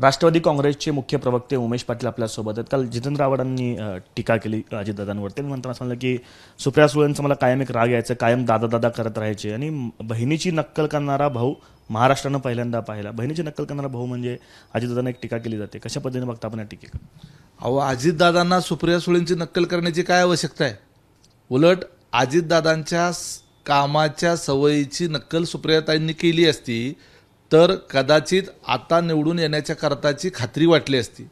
राष्ट्रवादी काँग्रेसचे मुख्य प्रवक्ते उमेश पाटील आपल्यासोबत आहेत. काल जितेंद्र आव्हाडांनी टीका केली अजितदादांवर. त्यांनी म्हणताना सांगितलं की सुप्रिया सुळेंचा मला कायम एक राग यायचा, कायम दादा दादा करत राहायचे आणि बहिणीची नक्कल करणारा भाऊ महाराष्ट्रानं पहिल्यांदा पाहिला. बहिणीची नक्कल करणारा भाऊ म्हणजे अजितदादांना एक टीका केली जाते. कशा पद्धतीने बघता आपण या टीकेकडे? अहो, अजितदादांना सुप्रिया सुळेंची नक्कल करण्याची काय आवश्यकता आहे? उलट अजितदादांच्या कामाच्या सवयीची नक्कल सुप्रियाताईंनी केली असती तर कदाचित आता निवडून येण्याच्या करताची खात्री वाटली असती.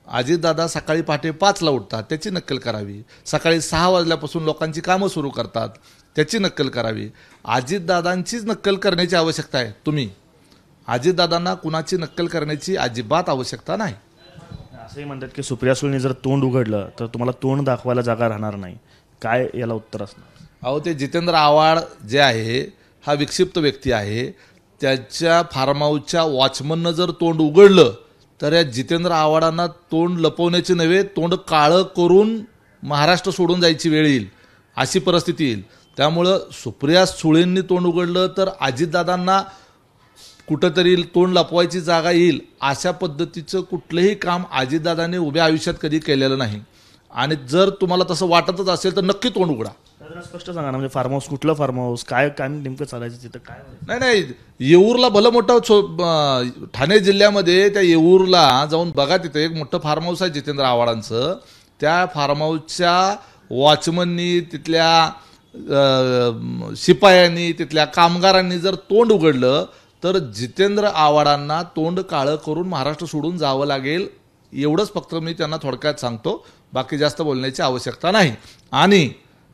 अजितदादा सकाळी पहाटे 5ला उठतात, त्याची नक्कल करावी. सकाळी 6 वाजल्यापासून लोकांची कामं सुरू करतात, त्याची नक्कल करावी. अजितदादांचीच नक्कल करण्याची आवश्यकता आहे. तुम्ही अजितदादांना कुणाची नक्कल करण्याची अजिबात आवश्यकता नाही. असंही म्हणतात की सुप्रिया सुळेंनी जर तोंड उघडलं तर तुम्हाला तोंड दाखवायला जागा राहणार नाही. काय याला उत्तर असणार? अहो, ते जितेंद्र आव्हाड जे आहे हा विक्षिप्त व्यक्ती आहे. त्याच्या फार्म हाऊसच्या वॉचमननं जर तोंड उघडलं तर या जितेंद्र आव्हाडांना तोंड लपवण्याचे नव्हे, तोंड काळं करून महाराष्ट्र सोडून जायची वेळ येईल, अशी परिस्थिती येईल. त्यामुळं सुप्रिया सुळेंनी तोंड उघडलं तर अजितदादांना कुठंतरी तोंड लपवायची जागा येईल, अशा पद्धतीचं कुठलंही काम अजितदादांनी उभ्या आयुष्यात कधी केलेलं नाही. आणि जर तुम्हाला तसं वाटतच असेल तर नक्की तोंड उघडा. स्पष्ट सांगा ना, म्हणजे फार्म हाऊस कुठलं फार्म हाऊस, काय काय नेमकं चालायचं तिथं, काय? नाही, येऊरला भलं मोठं ठाणे जिल्ह्यामध्ये त्या येऊरला जाऊन बघा, तिथे एक मोठं फार्म हाऊस आहे जितेंद्र आव्हाडांचं. त्या फार्म हाऊसच्या वॉचमननी, तिथल्या शिपायांनी, तिथल्या कामगारांनी जर तोंड उघडलं तर जितेंद्र आव्हाडांना तोंड काळं करून महाराष्ट्र सोडून जावं लागेल. एवढंच फक्त मी त्यांना थोडक्यात सांगतो, बाकी जास्त बोलण्याची आवश्यकता नाही. आणि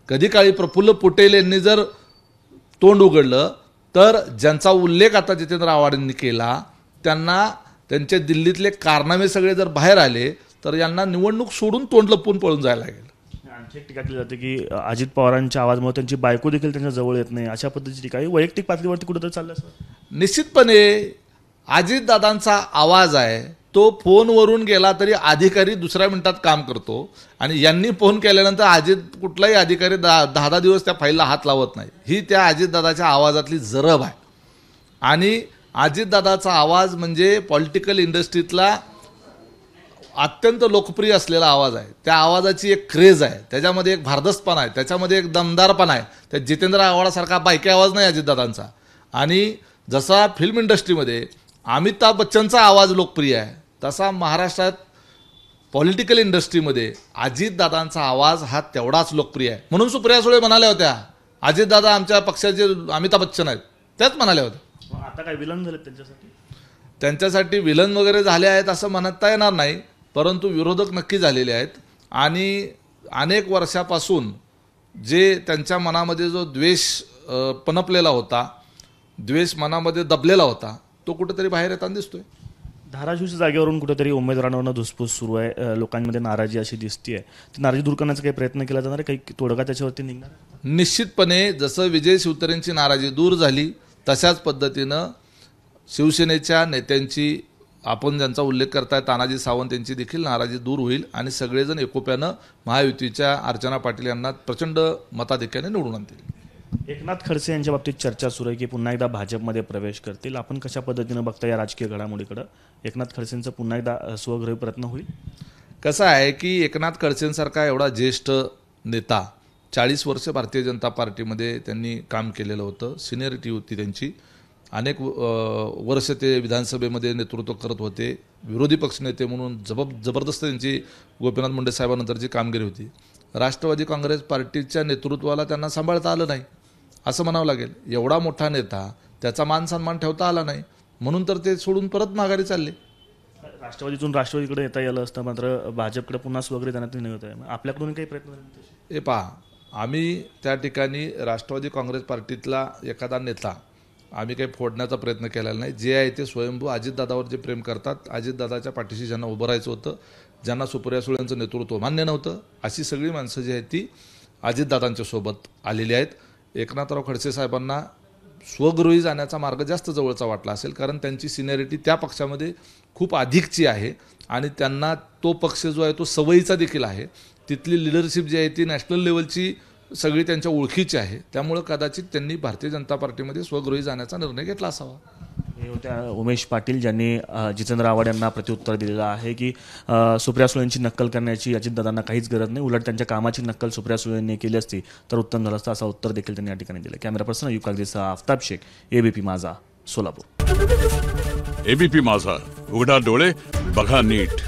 कधी काळी प्रफुल्ल पटेल यांनी जर तोंड उघडलं तर ज्यांचा उल्लेख आता जितेंद्र आव्हाडांनी केला, त्यांना त्यांच्या दिल्लीतले कारनामे सगळे जर बाहेर आले तर यांना निवडणूक सोडून तोंड लपवून पळून जायला लागेल. आणखी एक टीका केली जाते की अजित पवारांच्या आवाजामुळे त्यांची बायको देखील त्यांच्या जवळ येत नाही, अशा पद्धतीची टीका वैयक्तिक पातळीवरती कुठेतरी चाललं असं? निश्चितपणे अजितदादांचा आवाज आहे, तो फोनवरून गेला तरी अधिकारी दुसऱ्या मिनिटात काम करतो. आणि यांनी फोन केल्यानंतर अजित कुठलाही अधिकारी 10 दिवस त्या फाईलला हात लावत नाही. ही त्या अजितदादाच्या आवाजातली जरब आहे. आणि अजितदादाचा आवाज म्हणजे पॉलिटिकल इंडस्ट्रीतला अत्यंत लोकप्रिय असलेला आवाज आहे. त्या आवाजाची एक क्रेज आहे, त्याच्यामध्ये एक भारदस्तपणा आहे, त्याच्यामध्ये एक दमदारपणा आहे. त्या जितेंद्र आव्हाडासारखा बायकी आवाज नाही अजितदादांचा. आणि जसा फिल्म इंडस्ट्रीमध्ये अमिताभ बच्चनचा आवाज लोकप्रिय आहे, तसा महाराष्ट्रात पॉलिटिकल इंडस्ट्रीमध्ये अजितदादांचा आवाज हा तेवढाच लोकप्रिय आहे. म्हणून सुप्रिया सुळे म्हणाल्या होत्या अजितदादा आमच्या पक्षाचे अमिताभ बच्चन आहेत, त्याच म्हणाल्या होत्या. आता काय विलन झाले त्यांच्यासाठी विलन वगैरे झाले आहेत असं म्हणता येणार नाही, परंतु विरोधक नक्की झालेले आहेत. आणि अनेक वर्षापासून जे त्यांच्या मनामध्ये जो द्वेष पनपलेला होता, द्वेष मनामध्ये दबलेला होता, तो कुठेतरी बाहेर येताना दिसतोय. धाराशिवच्या जागेवरून कुठेतरी उमेदवारांवरनं धुसफूस सुरू आहे, लोकांमध्ये नाराजी अशी दिसतीये. ती नाराजी दूर करण्याचा काही प्रयत्न केला जाणार आहे, काही तोडगा त्याच्यावरती निघणार? निश्चितपणे जसं विजय शिवतरेंची नाराजी दूर झाली तशाच पद्धतीनं शिवसेनेच्या नेत्यांची, आपण ज्यांचा उल्लेख करताय तानाजी सावंत, यांची देखील नाराजी दूर होईल आणि सगळेजण एकोप्यानं महायुतीच्या अर्चना पाटील यांना प्रचंड मताधिक्याने निवडून आणतील. एकनाथ खडसे यांच्या बाबतीत चर्चा सुरू आहे की पुन्हा एकदा भाजपमध्ये प्रवेश करतील. आपण कशा पद्धतीनं बघता या राजकीय घडामोडीकडे? एकनाथ खडसेंचं पुन्हा एकदा स्वगृही प्रयत्न होईल? कसं आहे की एकनाथ खडसेंसारखा एवढा ज्येष्ठ नेता, 40 वर्ष भारतीय जनता पार्टीमध्ये त्यांनी काम केलेलं होतं, सिनियरिटी होती त्यांची. अनेक वर्ष ते विधानसभेमध्ये नेतृत्व करत होते, विरोधी पक्षनेते म्हणून जबरदस्त त्यांची गोपीनाथ मुंडे साहेबांनंतरची कामगिरी होती. राष्ट्रवादी काँग्रेस पार्टीच्या नेतृत्वाला त्यांना सांभाळता आलं नाही असं म्हणावं लागेल. एवढा मोठा नेता, त्याचा मान सन्मान ठेवता आला नाही, म्हणून तर ते सोडून परत माघारी चालले. राष्ट्रवादीतून राष्ट्रवादीकडे येता आलं असतं, मात्र भाजपकडे पुन्हा स्वगृही जाण्यात नाही होत आहे. आपल्याकडून काही प्रयत्न झाले? हे पहा, आम्ही त्या ठिकाणी राष्ट्रवादी काँग्रेस पार्टीतला एखादा नेता आम्ही काही फोडण्याचा प्रयत्न केलेला नाही. जे आहे ते स्वयंभू अजितदादावर जे प्रेम करतात, अजितदादाच्या पाठीशी ज्यांना उभं राहायचं होतं, ज्यांना सुप्रिया सुळेंचं नेतृत्व मान्य नव्हतं, अशी सगळी माणसं जी आहेत ती अजितदादांच्या सोबत आलेली आहेत. एकनाथराव खडसे साहेबांना स्वगृही जाण्याचा मार्ग जास्त जवळचा वाटला असेल, कारण त्यांची सिनियरिटी त्या पक्षामध्ये खूप अधिकची आहे आणि त्यांना तो पक्ष जो आहे तो सवयीचा देखील आहे. तिथली लिडरशिप जी आहे ती नॅशनल लेवलची सगळी त्यांच्या ओळखीची आहे. त्यामुळे कदाचित त्यांनी भारतीय जनता पार्टीमध्ये स्वगृही जाण्याचा निर्णय घेतला असावा. हे होत्या उमेश पाटील ज्यांनी जितेंद्र आव्हाड यांना प्रत्युत्तर दिलेलं आहे की सुप्रिया सुळेंची नक्कल करण्याची अजितदादांना काहीच गरज नाही, उलट त्यांच्या कामाची नक्कल सुप्रिया सुळेंनी केली असती तर उत्तम झालं असतं, असं उत्तर देखील त्यांनी या ठिकाणी दिलं. कॅमेरा पर्सन अयुब कागदीसह आफताब शेख, एबीपी माझा, सोलापूर. एबीपी माझा, उघडा डोळे बघा नीट.